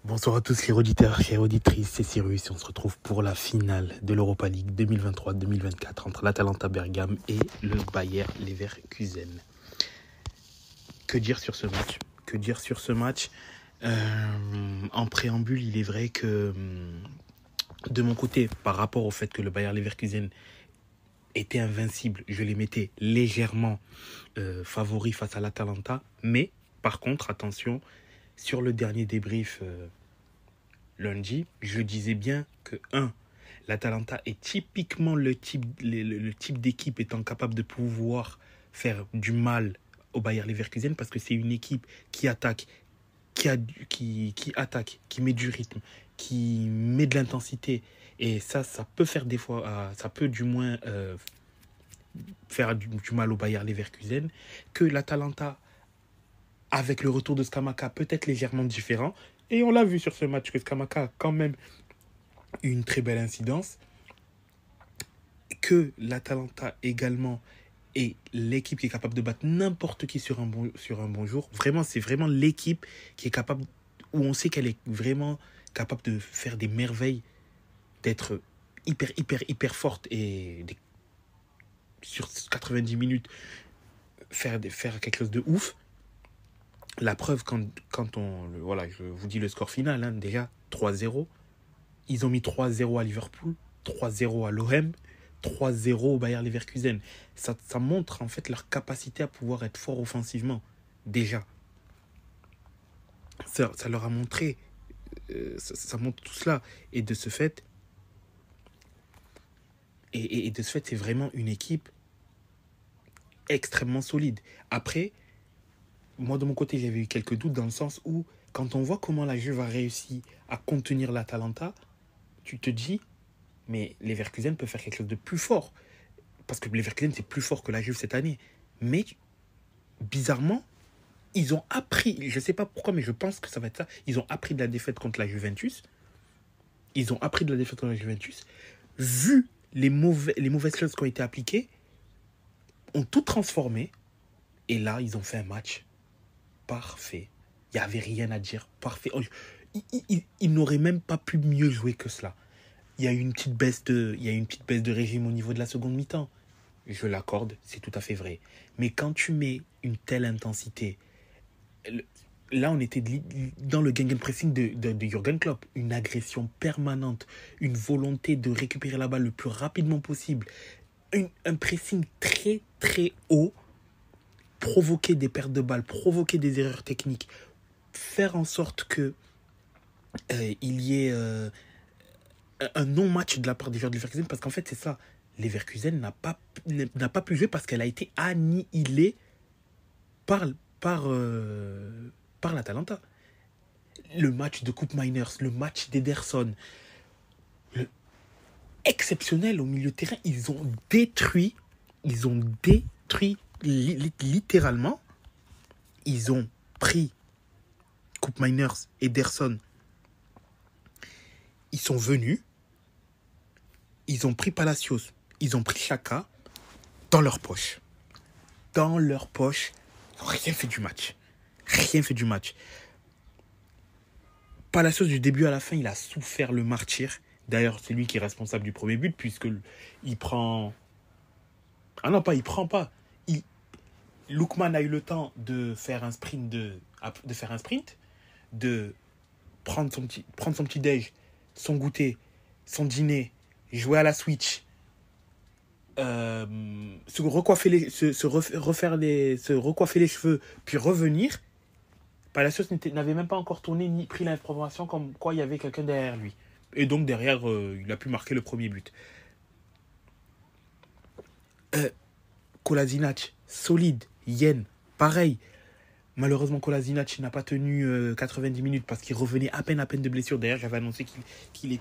Bonsoir à tous les auditeurs et auditrices, c'est Cyrus et on se retrouve pour la finale de l'Europa League 2023-2024 entre l'Atalanta Bergame et le Bayer Leverkusen. Que dire sur ce match? En préambule, il est vrai que de mon côté, par rapport au fait que le Bayer Leverkusen était invincible, je les mettais légèrement favoris face à l'Atalanta, mais par contre, attention, sur le dernier débrief lundi, je disais bien que l'Atalanta est typiquement le type d'équipe étant capable de pouvoir faire du mal au Bayer Leverkusen parce que c'est une équipe qui attaque, qui met du rythme, qui met de l'intensité. Et ça peut faire des fois, ça peut du moins faire du mal au Bayer Leverkusen. Que l'Atalanta, avec le retour de Scamacca, peut être légèrement différent. Et on l'a vu sur ce match que Scamacca a quand même une très belle incidence. Que l'Atalanta également est l'équipe qui est capable de battre n'importe qui sur un bon jour. Vraiment, c'est vraiment l'équipe qui est capable, où on sait qu'elle est vraiment capable de faire des merveilles, d'être hyper forte et sur 90 minutes faire quelque chose de ouf. La preuve, voilà, je vous dis le score final, déjà 3-0. Ils ont mis 3-0 à Liverpool, 3-0 à l'OM, 3-0 au Bayer Leverkusen. Ça montre en fait leur capacité à pouvoir être fort offensivement, déjà. Ça leur a montré, ça montre tout cela. Et de ce fait, c'est vraiment une équipe extrêmement solide. Après, moi de mon côté, j'avais eu quelques doutes dans le sens où, quand on voit comment la Juve a réussi à contenir l'Atalanta, tu te dis, mais Leverkusen peut faire quelque chose de plus fort. Parce que Leverkusen, c'est plus fort que la Juve cette année. Mais, bizarrement, ils ont appris, je ne sais pas pourquoi, mais je pense que ça va être ça, ils ont appris de la défaite contre la Juventus. Vu les mauvaises choses qui ont été appliquées, ont tout transformé. Et là, ils ont fait un match parfait. Il n'y avait rien à dire. Parfait. Ils n'auraient même pas pu mieux jouer que cela. Il y a eu une petite baisse de régime au niveau de la seconde mi-temps. Je l'accorde, c'est tout à fait vrai. Mais quand tu mets une telle intensité, là on était dans le gegenpressing de Jürgen Klopp, une agression permanente, une volonté de récupérer la balle le plus rapidement possible, un pressing très très haut, provoquer des pertes de balles, provoquer des erreurs techniques, faire en sorte que il y ait un non-match de la part des joueurs de Leverkusen, parce qu'en fait c'est ça, Leverkusen n'a pas pu jouer parce qu'elle a été annihilée par l'Atalanta. Le match de Koop Miners, le match d'Ederson, exceptionnel au milieu de terrain. Ils ont détruit littéralement. Ils ont pris Koop Miners, Ederson. Ils sont venus. Ils ont pris Palacios. Ils ont pris Xhaka dans leur poche. Ils n'ont rien fait du match. Palacios, du début à la fin, il a souffert le martyre. D'ailleurs, c'est lui qui est responsable du premier but, puisque il prend... Ah non, il prend pas. Lookman a eu le temps de faire un sprint, de prendre son petit déj, son goûter, son dîner, jouer à la Switch, se recoiffer les cheveux, puis revenir. Palacios n'avait même pas encore tourné ni pris l'information comme quoi il y avait quelqu'un derrière lui. Et donc derrière, il a pu marquer le premier but. Kolasinac, solide. Yen, pareil. Malheureusement, Kolasinac n'a pas tenu 90 minutes parce qu'il revenait à peine de blessure. D'ailleurs, j'avais annoncé qu'il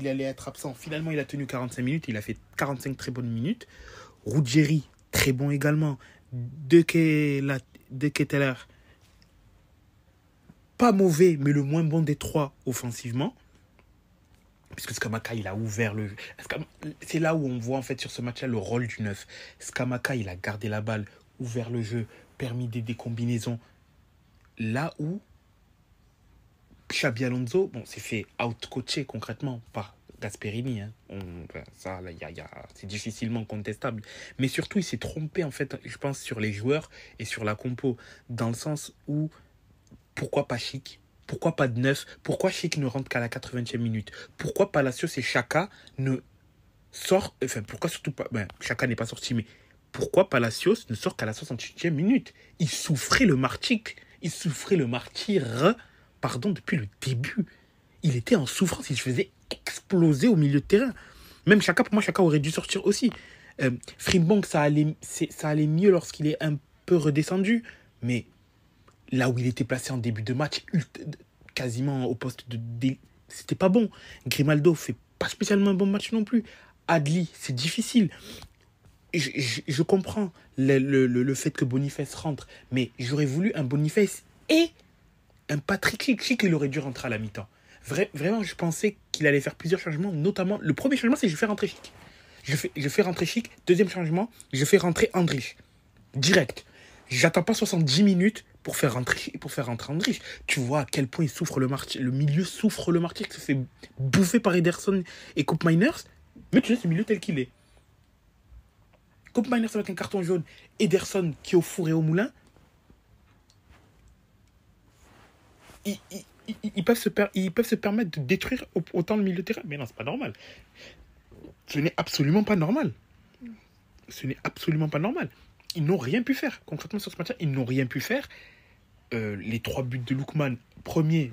allait être absent. Finalement, il a tenu 45 minutes. Il a fait 45 très bonnes minutes. Ruggieri, très bon également. De Ketelaere, pas mauvais, mais le moins bon des trois offensivement. Puisque Scamacca, il a ouvert le jeu. C'est là où on voit en fait sur ce match-là le rôle du neuf. Scamacca, il a gardé la balle, ouvert le jeu, permis des combinaisons. Là où, Xabi Alonso, bon, s'est fait out-coacher concrètement par Gasperini. Hein. Ça, là, c'est difficilement contestable. Mais surtout, il s'est trompé, en fait, je pense, sur les joueurs et sur la compo. Dans le sens où, pourquoi pas Chic? Pourquoi pas de neuf? Pourquoi Chic ne rentre qu'à la 80e minute? Pourquoi Palacios et Xhaka ne sortent... Enfin, pourquoi surtout pas... Ben, Xhaka n'est pas sorti, mais pourquoi Palacios ne sort qu'à la 68e minute? Il souffrait le martyr. Il souffrait le martyr, pardon, depuis le début. Il était en souffrance, il se faisait exploser au milieu de terrain. Même Xhaka, pour moi, Xhaka aurait dû sortir aussi. Frimpong, ça allait mieux lorsqu'il est un peu redescendu. Mais là où il était placé en début de match, quasiment au poste de... C'était pas bon. Grimaldo fait pas spécialement un bon match non plus. Adli, c'est difficile. Je comprends le fait que Boniface rentre, mais j'aurais voulu un Boniface et un Patrick Schick. Schick, il aurait dû rentrer à la mi-temps. Vraiment, je pensais qu'il allait faire plusieurs changements, notamment, le premier changement, c'est que je fais rentrer Schick. Je fais rentrer Schick. Deuxième changement, je fais rentrer Andrich. Direct. J'attends pas 70 minutes pour faire rentrer Andrich. Tu vois à quel point il souffre le milieu souffre le martyr, qui se fait bouffer par Ederson et Koop Miners. Mais tu sais, ce milieu tel qu'il est. Koop Miners avec un carton jaune, Ederson qui est au four et au moulin. Ils peuvent se permettre de détruire autant le milieu de terrain. Mais non, c'est pas normal. Ce n'est absolument pas normal. Ce n'est absolument pas normal. Ils n'ont rien pu faire. Concrètement, sur ce match-là, ils n'ont rien pu faire. Les 3 buts de Lookman. Premier,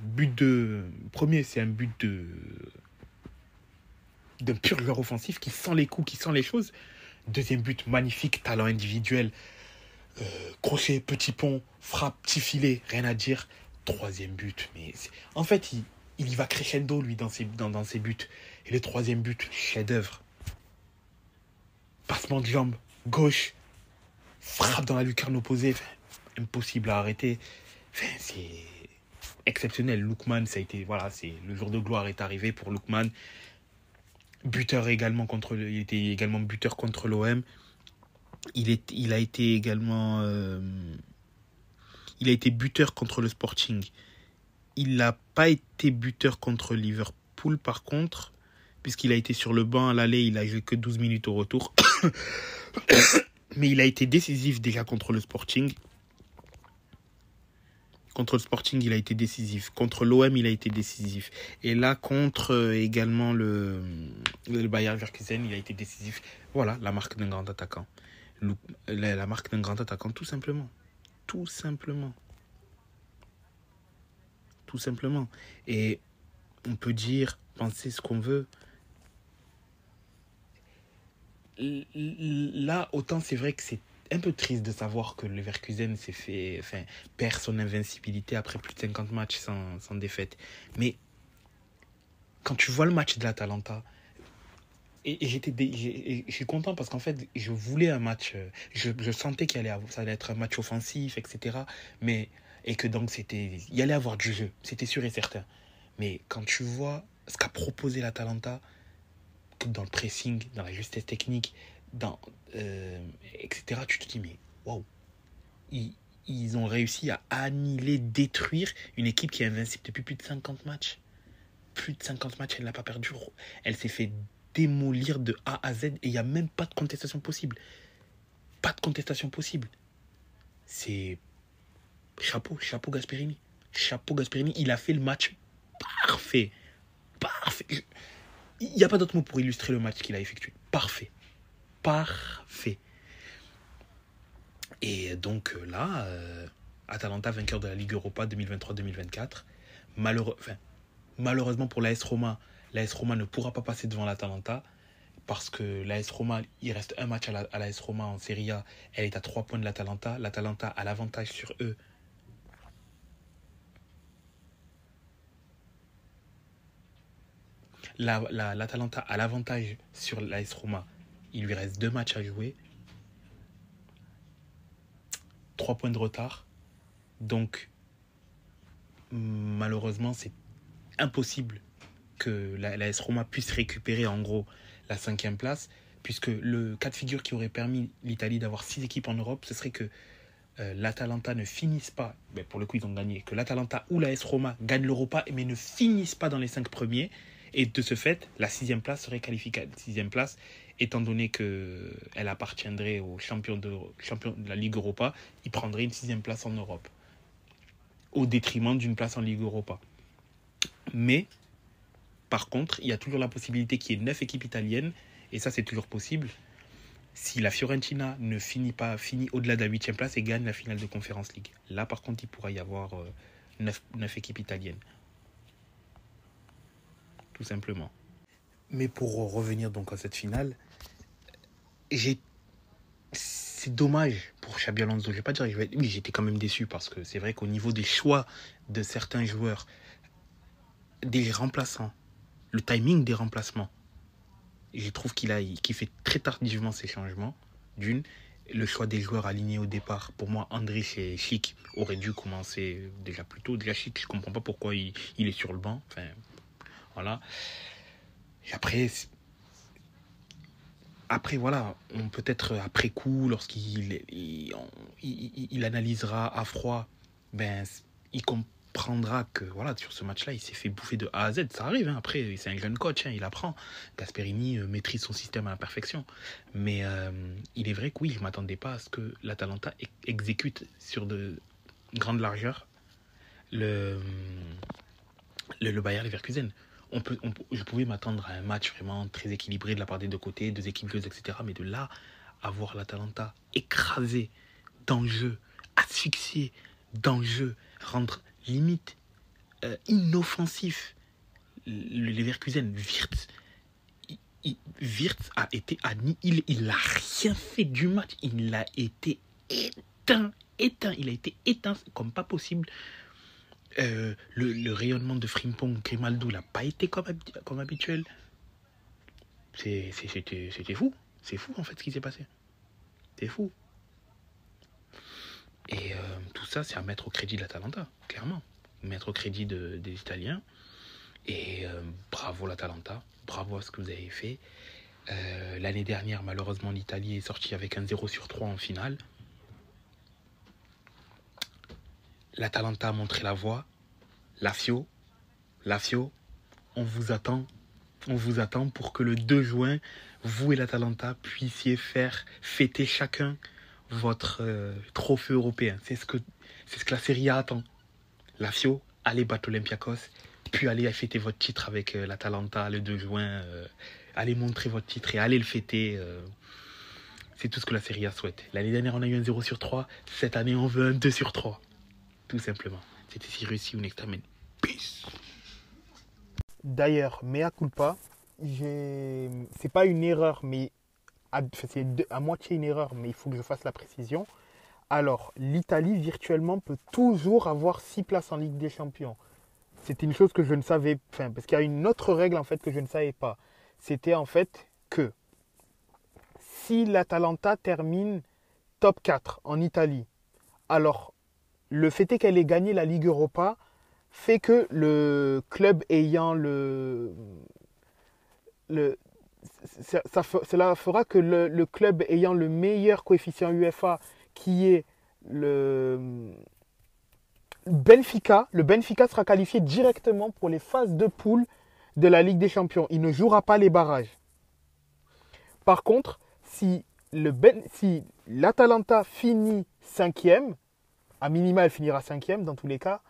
c'est un but d'un pur joueur offensif qui sent les coups, qui sent les choses. Deuxième but, magnifique, talent individuel. Crochet, petit pont, frappe, petit filet, rien à dire. Troisième but, mais en fait, il y va crescendo, lui, dans ses buts. Et le troisième but, chef-d'œuvre. Passement de jambe, gauche, frappe dans la lucarne opposée. Enfin, impossible à arrêter. Enfin, c'est exceptionnel. Lookman, ça a été, voilà, le jour de gloire est arrivé pour Lookman. Buteur également il était également buteur contre l'OM. Il a été également... il a été buteur contre le Sporting. Il n'a pas été buteur contre Liverpool, par contre, puisqu'il a été sur le banc à l'aller, il a joué que 12 minutes au retour. Mais il a été décisif déjà contre le Sporting. Contre le Sporting, il a été décisif. Contre l'OM, il a été décisif. Et là, contre également le Bayer Leverkusen, il a été décisif. Voilà, la marque d'un grand attaquant. La marque d'un grand attaquant, tout simplement. Tout simplement. Tout simplement. Et on peut dire, penser ce qu'on veut. Là, autant c'est vrai que c'est un peu triste de savoir que le Leverkusen perd son invincibilité après plus de 50 matchs sans défaite. Mais quand tu vois le match de l'Atalanta, et je suis content parce qu'en fait, je voulais un match, je sentais ça allait être un match offensif, etc. Et que donc, il y allait avoir du jeu, c'était sûr et certain. Mais quand tu vois ce qu'a proposé l'Atalanta, dans le pressing, dans la justesse technique, etc., tu te dis, mais waouh, ils ont réussi à annihiler, détruire une équipe qui est invincible depuis plus de 50 matchs. Plus de 50 matchs, elle n'a pas perdu. Elle s'est fait démolir de A à Z et il n'y a même pas de contestation possible. Pas de contestation possible. C'est chapeau Gasperini. Chapeau Gasperini, il a fait le match parfait. Parfait. Il n'y a pas d'autre mot pour illustrer le match qu'il a effectué. Parfait. Parfait. Et donc là, Atalanta vainqueur de la Ligue Europa 2023-2024. Malheureusement pour l'AS Roma ne pourra pas passer devant l'Atalanta parce que l'AS Roma, il reste un match à l'AS Roma en Serie A. Elle est à 3 points de l'Atalanta. L'Atalanta a l'avantage sur eux. L'Atalanta a l'avantage sur l'AS Roma. Il lui reste 2 matchs à jouer. 3 points de retard. Donc, malheureusement, c'est impossible que l'AS Roma puisse récupérer en gros la 5e place, puisque le cas de figure qui aurait permis l'Italie d'avoir 6 équipes en Europe, ce serait que l'Atalanta ne finisse pas, ben pour le coup ils ont gagné, que l'Atalanta ou l'AS Roma gagnent l'Europa mais ne finissent pas dans les 5 premiers, et de ce fait, la 6e place serait qualifiée. 6e place, étant donné qu'elle appartiendrait aux champions de la Ligue Europa, ils prendraient une 6e place en Europe, au détriment d'une place en Ligue Europa. Mais, par contre, il y a toujours la possibilité qu'il y ait 9 équipes italiennes, et ça c'est toujours possible, si la Fiorentina ne finit au-delà de la 8e place et gagne la finale de Conference League. Là, par contre, il pourra y avoir 9 équipes italiennes. Tout simplement. Mais pour revenir donc à cette finale, c'est dommage pour Xabi Alonso. Je vais pas dire oui, j'étais quand même déçu parce que c'est vrai qu'au niveau des choix de certains joueurs, des remplaçants, le timing des remplacements, je trouve qu'il fait très tardivement ses changements. D'une, le choix des joueurs alignés au départ. Pour moi, Andrich et Schick auraient dû commencer déjà plus tôt. Déjà, Schick, je ne comprends pas pourquoi il est sur le banc. Enfin, voilà. Et après, voilà, peut-être après coup, lorsqu'il il analysera à froid, ben, il comprendra que voilà, sur ce match-là, il s'est fait bouffer de A à Z. Ça arrive, hein. Après, c'est un jeune coach, hein, il apprend. Gasperini maîtrise son système à la perfection. Mais il est vrai que oui, je ne m'attendais pas à ce que l'Atalanta exécute sur de grandes largeurs le Bayer Leverkusen. Je pouvais m'attendre à un match vraiment très équilibré de la part des deux côtés, deux équipes joueuses, etc. Mais de là à voir l'Atalanta écrasé d'enjeu, asphyxié d'enjeu, rendre limite inoffensif le Leverkusen. Wirtz a été il n'a rien fait du match. Il a été éteint. Il a été éteint comme pas possible. Le rayonnement de Frimpong, Grimaldo n'a pas été comme habituel. C'était fou. C'est fou en fait ce qui s'est passé. C'est fou. Et tout ça, c'est à mettre au crédit de l'Atalanta, clairement. Mettre au crédit des Italiens. Et bravo l'Atalanta. Bravo à ce que vous avez fait. L'année dernière, malheureusement, l'Italie est sortie avec un 0/3 en finale. L'Atalanta a montré la voie. Lazio, on vous attend. On vous attend pour que le 2 juin, vous et l'Atalanta puissiez faire fêter chacun votre trophée européen. C'est ce que la Serie A attend. Lazio, allez battre l'Olympiakos, puis allez fêter votre titre avec l'Atalanta le 2 juin. Allez montrer votre titre et allez le fêter. C'est tout ce que la Serie A souhaite. L'année dernière, on a eu un 0/3. Cette année, on veut un 2/3. Tout simplement. C'était Cyrus ou Nextamen. Peace. D'ailleurs, mea culpa, c'est pas une erreur, mais c'est à moitié une erreur, mais il faut que je fasse la précision. Alors, l'Italie, virtuellement, peut toujours avoir 6 places en Ligue des Champions. C'était une chose que je ne savais pas, parce qu'il y a une autre règle, en fait, que je ne savais pas. C'était, en fait, que si l'Atalanta termine top 4 en Italie, alors, le fait est qu'elle ait gagné la Ligue Europa fait que le club ayant cela fera que le club ayant le meilleur coefficient UEFA, qui est le Benfica sera qualifié directement pour les phases de poule de la Ligue des Champions. Il ne jouera pas les barrages. Par contre, si l'Atalanta finit 5e, à minima elle finira 5e dans tous les cas,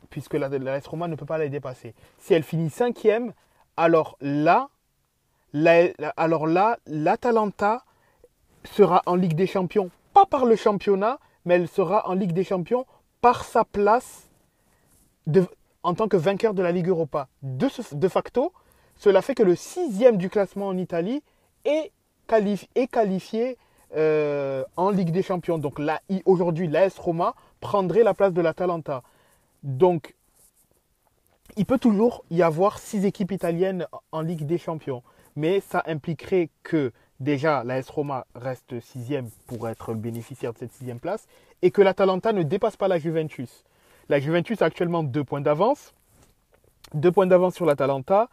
puisque l'AS Roma ne peut pas la dépasser. Si elle finit 5e, alors là, l'Atalanta sera en Ligue des Champions, pas par le championnat, mais elle sera en Ligue des Champions par sa place en tant que vainqueur de la Ligue Europa. De facto, cela fait que le 6e du classement en Italie est qualifié en Ligue des Champions. Donc là, aujourd'hui, l'AS Roma prendrait la place de l'Atalanta. Donc, il peut toujours y avoir 6 équipes italiennes en Ligue des Champions. Mais ça impliquerait que déjà l'AS Roma reste 6e pour être bénéficiaire de cette 6e place et que l'Atalanta ne dépasse pas la Juventus. La Juventus a actuellement 2 points d'avance. 2 points d'avance sur l'Atalanta.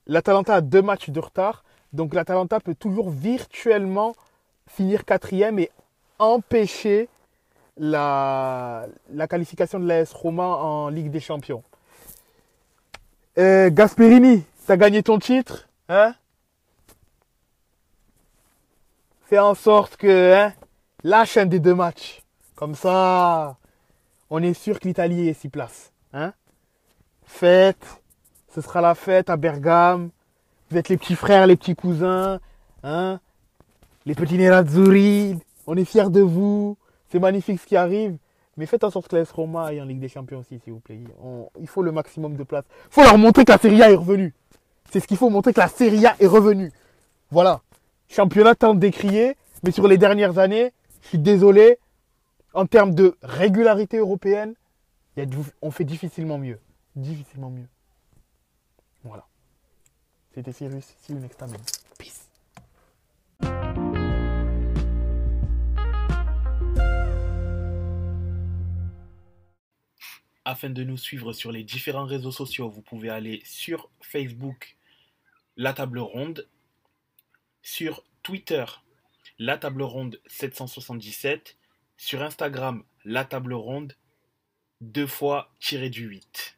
L'Atalanta a 2 matchs de retard. Donc l'Atalanta peut toujours virtuellement finir 4e et empêcher la qualification de l'AS Roma en Ligue des Champions. Gasperini, t'as gagné ton titre, hein? Fais en sorte que, hein, lâche un des deux matchs. Comme ça, on est sûr que l'Italie est 6 places. Hein? Fête, ce sera la fête à Bergame. Vous êtes les petits frères, les petits cousins, hein? Les petits nerazzurri. On est fiers de vous. C'est magnifique ce qui arrive. Mais faites en sorte que l'AS Roma aille en Ligue des Champions aussi, s'il vous plaît. Il faut le maximum de place. Il faut leur montrer que la Serie A est revenue. C'est ce qu'il faut, montrer que la Serie A est revenue. Voilà. Championnat tant décrié, mais sur les dernières années, je suis désolé, en termes de régularité européenne, on fait difficilement mieux. Difficilement mieux. Voilà. C'était Cyrus. See you next time. Peace. Afin de nous suivre sur les différents réseaux sociaux, vous pouvez aller sur Facebook, La Table Ronde, sur Twitter, La Table Ronde 777, sur Instagram, La Table Ronde, 2 fois tiré du 8.